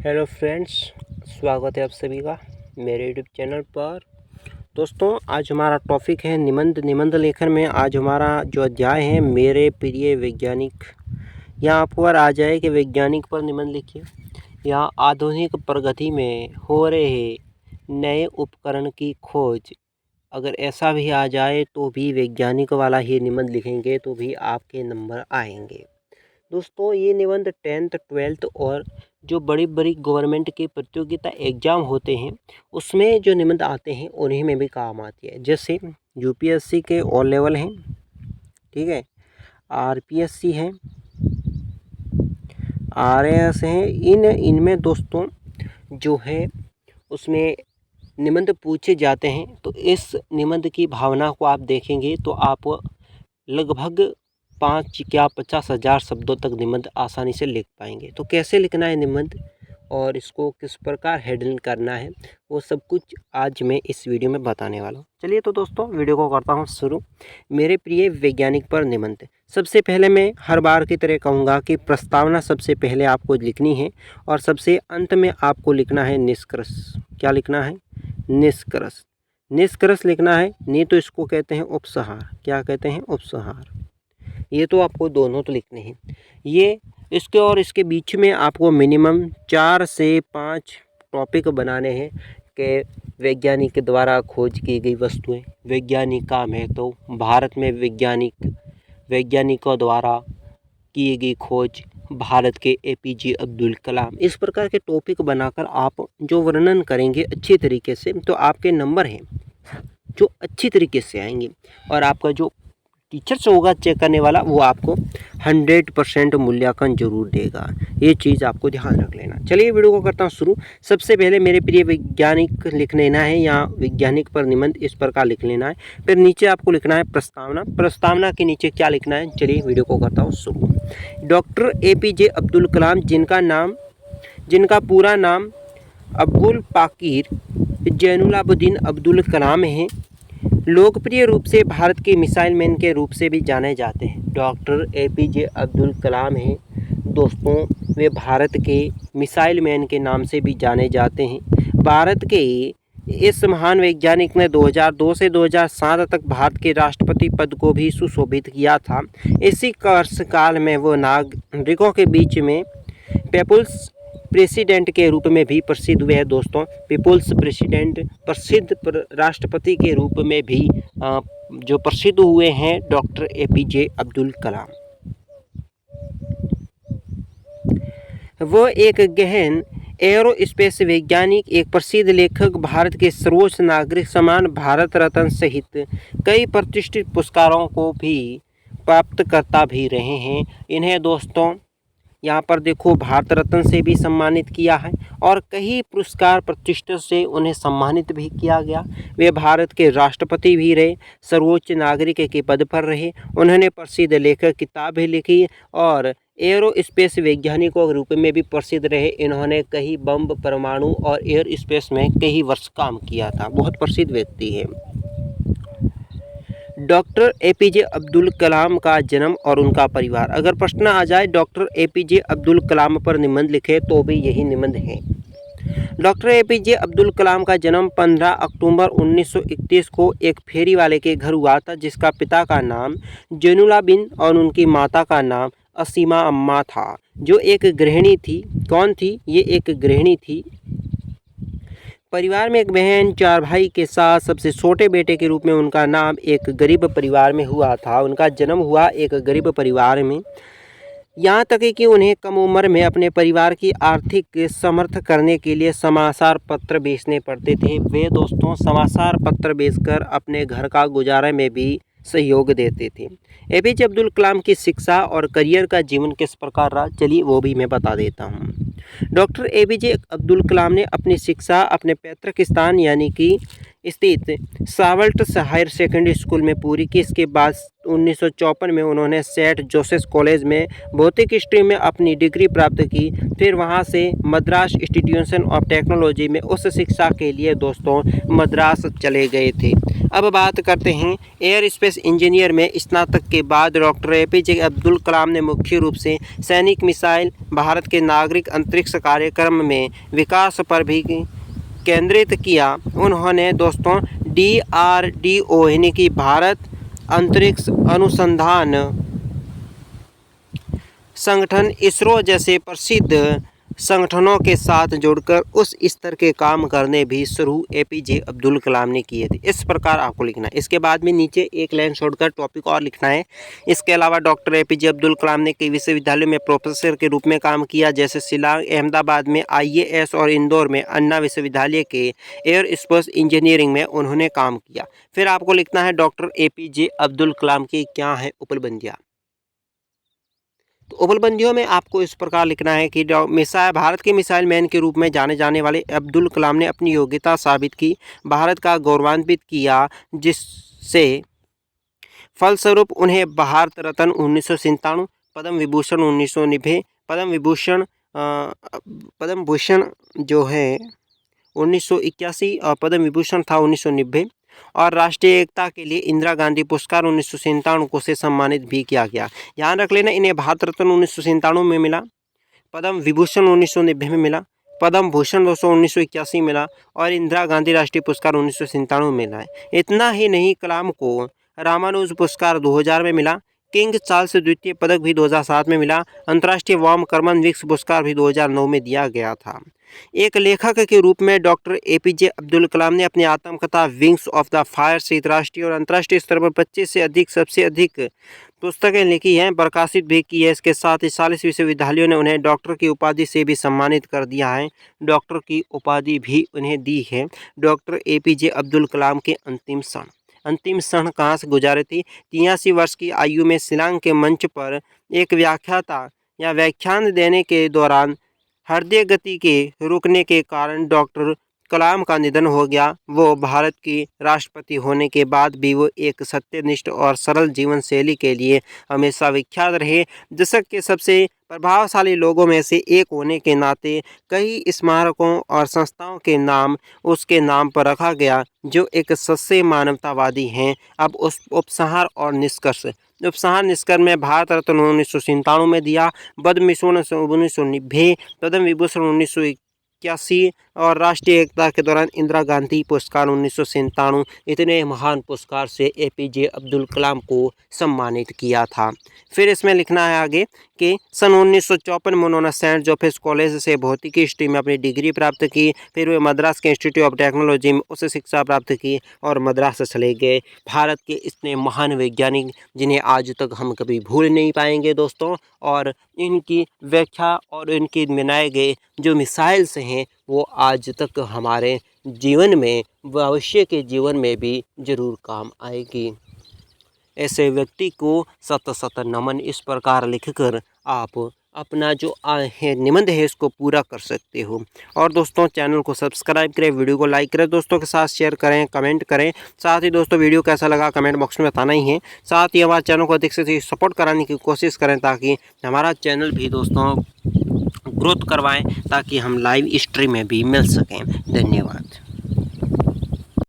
Hello friends, स्वागत है आप सभी का मेरे यूट्यूब चैनल पर। दोस्तों, आज हमारा टॉपिक है निबंध लेखन में। आज हमारा जो अध्याय है मेरे प्रिय वैज्ञानिक। यहाँ पर आ जाए कि वैज्ञानिक पर निबंध लिखिए। यहाँ आधुनिक प्रगति में हो रहे नए उपकरण की खोज, अगर ऐसा भी आ जाए तो भी वैज्ञानिक वाला ही निबंध लिखेंगे तो भी आपके नंबर आएंगे। दोस्तों, ये निबंध 10th 12th और जो बड़ी बड़ी गवर्नमेंट की प्रतियोगिता एग्ज़ाम होते हैं उसमें जो निबंध आते हैं उन्हीं में भी काम आती है। जैसे यूपीएससी के ऑल लेवल हैं, ठीक है, आरपीएससी हैं, आरएएस हैं। इनमें दोस्तों जो है उसमें निबंध पूछे जाते हैं। तो इस निबंध की भावना को आप देखेंगे तो आप लगभग 5 या 50,000 शब्दों तक निबंध आसानी से लिख पाएंगे। तो कैसे लिखना है निबंध और इसको किस प्रकार हैंडल करना है वो सब कुछ आज मैं इस वीडियो में बताने वाला हूँ। चलिए तो दोस्तों, वीडियो को करता हूँ शुरू। मेरे प्रिय वैज्ञानिक पर निबंध। सबसे पहले मैं हर बार की तरह कहूँगा कि प्रस्तावना सबसे पहले आपको लिखनी है और सबसे अंत में आपको लिखना है निष्कर्ष। क्या लिखना है? निष्कर्ष। निष्कर्ष लिखना है, नहीं तो इसको कहते हैं उपसंहार। क्या कहते हैं? उपसंहार। ये तो आपको दोनों तो लिखने हैं। ये इसके और इसके बीच में आपको मिनिमम 4 से 5 टॉपिक बनाने हैं कि वैज्ञानिक के द्वारा खोज की गई वस्तुएं, वैज्ञानिक का महत्व, भारत में वैज्ञानिकों द्वारा की गई खोज, भारत के एपीजे अब्दुल कलाम। इस प्रकार के टॉपिक बनाकर आप जो वर्णन करेंगे अच्छी तरीके से तो आपके नंबर हैं जो अच्छी तरीके से आएंगे। और आपका जो टीचर्स होगा चेक करने वाला वो आपको 100% मूल्यांकन जरूर देगा। ये चीज़ आपको ध्यान रख लेना। चलिए वीडियो को करता हूँ शुरू। सबसे पहले मेरे प्रिय वैज्ञानिक लिख लेना है या वैज्ञानिक पर निबंध इस प्रकार लिख लेना है। फिर नीचे आपको लिखना है प्रस्तावना। प्रस्तावना के नीचे क्या लिखना है, चलिए वीडियो को करता हूँ शुरू। डॉक्टर एपीजे अब्दुल कलाम, जिनका पूरा नाम अब्दुल पाकिर जैनुलाब्दीन अब्दुल कलाम है, लोकप्रिय रूप से भारत के मिसाइल मैन के रूप से भी जाने जाते हैं। डॉक्टर एपीजे अब्दुल कलाम हैं दोस्तों, वे भारत के मिसाइल मैन के नाम से भी जाने जाते हैं। भारत के इस महान वैज्ञानिक ने 2002 से 2007 तक भारत के राष्ट्रपति पद को भी सुशोभित किया था। इसी कार्यकाल में वो नागरिकों के बीच में पीपुल्स प्रेसिडेंट के रूप में भी प्रसिद्ध हुए हैं दोस्तों। पीपुल्स प्रेसिडेंट, प्रसिद्ध राष्ट्रपति के रूप में भी जो प्रसिद्ध हुए हैं डॉक्टर एपीजे अब्दुल कलाम। वो एक गहन एरोस्पेस वैज्ञानिक, एक प्रसिद्ध लेखक, भारत के सर्वोच्च नागरिक सम्मान भारत रत्न सहित कई प्रतिष्ठित पुरस्कारों को भी प्राप्त करता भी रहे हैं। इन्हें दोस्तों यहाँ पर देखो भारत रत्न से भी सम्मानित किया है और कई पुरस्कार प्रतिष्ठा से उन्हें सम्मानित भी किया गया। वे भारत के राष्ट्रपति भी रहे, सर्वोच्च नागरिक के पद पर रहे। उन्होंने प्रसिद्ध लेखक किताब भी लिखी और एरोस्पेस वैज्ञानिकों के रूप में भी प्रसिद्ध रहे। इन्होंने कई बम, परमाणु और एयर स्पेस में कई वर्ष काम किया था। बहुत प्रसिद्ध व्यक्ति है। डॉक्टर एपीजे अब्दुल कलाम का जन्म और उनका परिवार। अगर प्रश्न आ जाए डॉक्टर एपीजे अब्दुल कलाम पर निबंध लिखे तो भी यही निबंध है। डॉक्टर एपीजे अब्दुल कलाम का जन्म 15 अक्टूबर 1931 को एक फेरी वाले के घर हुआ था, जिसका पिता का नाम जैनुलाब्दीन और उनकी माता का नाम असीमा अम्मा था, जो एक गृहिणी थी। कौन थी? ये एक गृहिणी थी। परिवार में एक बहन, 4 भाई के साथ सबसे छोटे बेटे के रूप में उनका नाम एक गरीब परिवार में हुआ था। उनका जन्म हुआ एक गरीब परिवार में। यहाँ तक कि उन्हें कम उम्र में अपने परिवार की आर्थिक समर्थ करने के लिए समाचार पत्र बेचने पड़ते थे। वे दोस्तों समाचार पत्र बेचकर अपने घर का गुजारा में भी सहयोग देते थे। एपीजे अब्दुल कलाम की शिक्षा और करियर का जीवन किस प्रकार रहा, चलिए वो भी मैं बता देता हूँ। डॉक्टर एपीजे अब्दुल कलाम ने अपनी शिक्षा अपने पैतृक स्थान यानी कि स्थित सावल्ट हायर सेकेंडरी स्कूल में पूरी की। इसके बाद 1954 में उन्होंने सेंट जोसेफ कॉलेज में भौतिक स्ट्रीम में अपनी डिग्री प्राप्त की। फिर वहां से मद्रास इंस्टीट्यूशन ऑफ टेक्नोलॉजी में उच्च शिक्षा के लिए दोस्तों मद्रास चले गए थे। अब बात करते हैं एयर स्पेस इंजीनियर में स्नातक के बाद डॉक्टर एपीजे अब्दुल कलाम ने मुख्य रूप से सैनिक मिसाइल, भारत के नागरिक अंतरिक्ष कार्यक्रम में विकास पर भी केंद्रित किया। उन्होंने दोस्तों DRDO यानी कि भारत अंतरिक्ष अनुसंधान संगठन इसरो जैसे प्रसिद्ध संगठनों के साथ जुड़कर उस स्तर के काम करने भी शुरू एपीजे अब्दुल कलाम ने किए थे। इस प्रकार आपको लिखना है। इसके बाद में नीचे एक लाइन छोड़कर टॉपिक और लिखना है। इसके अलावा डॉक्टर एपीजे अब्दुल कलाम ने कई विश्वविद्यालयों में प्रोफेसर के रूप में काम किया, जैसे शिलांग, अहमदाबाद में IAS और इंदौर में अन्ना विश्वविद्यालय के एयर स्पेस इंजीनियरिंग में उन्होंने काम किया। फिर आपको लिखना है डॉक्टर एपीजे अब्दुल कलाम की क्या है उपलब्धियाँ। तो उपलब्धियों में आपको इस प्रकार लिखना है कि भारत के मिसाइल मैन के रूप में जाने जाने वाले अब्दुल कलाम ने अपनी योग्यता साबित की, भारत का गौरवान्वित किया, जिससे फलस्वरूप उन्हें भारत रत्न 1997, पद्म विभूषण 1990, पद्म भूषण जो है 1981 और पद्म विभूषण था 1990 और राष्ट्रीय एकता के लिए इंदिरा गांधी पुरस्कार 1997 को से सम्मानित भी किया गया। ध्यान रख लेना, इन्हें भारत रत्न 1997 में मिला, पद्म विभूषण 1990 में मिला, पद्म भूषण 1981 मिला और इंदिरा गांधी राष्ट्रीय पुरस्कार 1997 में मिला है। इतना ही नहीं, कलाम को रामानुज पुरस्कार 2000 में मिला, किंग चार्ल्स द्वितीय पदक भी 2007 में मिला, अंतर्राष्ट्रीय वाम कर्मन विक्स पुरस्कार भी 2009 में दिया गया था। एक लेखक के रूप में डॉक्टर एपीजे अब्दुल कलाम ने अपनी आत्मकथा विंग्स ऑफ द फायर सहित राष्ट्रीय और अंतर्राष्ट्रीय स्तर पर 25 से अधिक सबसे अधिक पुस्तकें लिखी हैं, प्रकाशित भी की है। इसके साथ ही 40 विश्वविद्यालयों ने उन्हें डॉक्टर की उपाधि से भी सम्मानित कर दिया है, डॉक्टर की उपाधि भी उन्हें दी है। डॉक्टर एपीजे अब्दुल कलाम के अंतिम क्षण कहाँ से गुजारे थे? 83 वर्ष की आयु में शिलांग के मंच पर एक व्याख्यान देने के दौरान हृदय गति के रुकने के कारण डॉक्टर कलाम का निधन हो गया। वो भारत की राष्ट्रपति होने के बाद भी वो एक सत्यनिष्ठ और सरल जीवन शैली के लिए हमेशा विख्यात रहे। दशक के सबसे प्रभावशाली लोगों में से एक होने के नाते कई स्मारकों और संस्थाओं के नाम उसके नाम पर रखा गया, जो एक सच्चे मानवतावादी हैं। अब उस उपसंहार निष्कर्ष में भारत रत्न 1997 में दिया, पद्म विभूषण 1990, पद्म विभूषण 1981 और राष्ट्रीय एकता के दौरान इंदिरा गांधी पुरस्कार 1997, इतने महान पुरस्कार से एपीजे अब्दुल कलाम को सम्मानित किया था। फिर इसमें लिखना है आगे कि सन 1954 में उन्होंने सेंट जोसेफ कॉलेज से भौतिकी स्ट्रीम में अपनी डिग्री प्राप्त की। फिर वे मद्रास के इंस्टीट्यूट ऑफ टेक्नोलॉजी में उच्च शिक्षा प्राप्त की और मद्रास से चले गए। भारत के इतने महान वैज्ञानिक जिन्हें आज तक हम कभी भूल नहीं पाएंगे दोस्तों, और इनकी व्याख्या और इनके बनाए गए जो मिसाइल्स हैं वो आज तक हमारे जीवन में, भविष्य के जीवन में भी ज़रूर काम आएगी। ऐसे व्यक्ति को शत नमन। इस प्रकार लिखकर आप अपना जो निबंध है इसको पूरा कर सकते हो। और दोस्तों चैनल को सब्सक्राइब करें, वीडियो को लाइक करें, दोस्तों के साथ शेयर करें, कमेंट करें। साथ ही दोस्तों वीडियो कैसा लगा कमेंट बॉक्स में बताना ही है। साथ ही हमारे चैनल को अधिक से अधिक सपोर्ट कराने की कोशिश करें ताकि हमारा चैनल भी दोस्तों ग्रोथ करवाएं, ताकि हम लाइव स्ट्रीम में भी मिल सकें। धन्यवाद।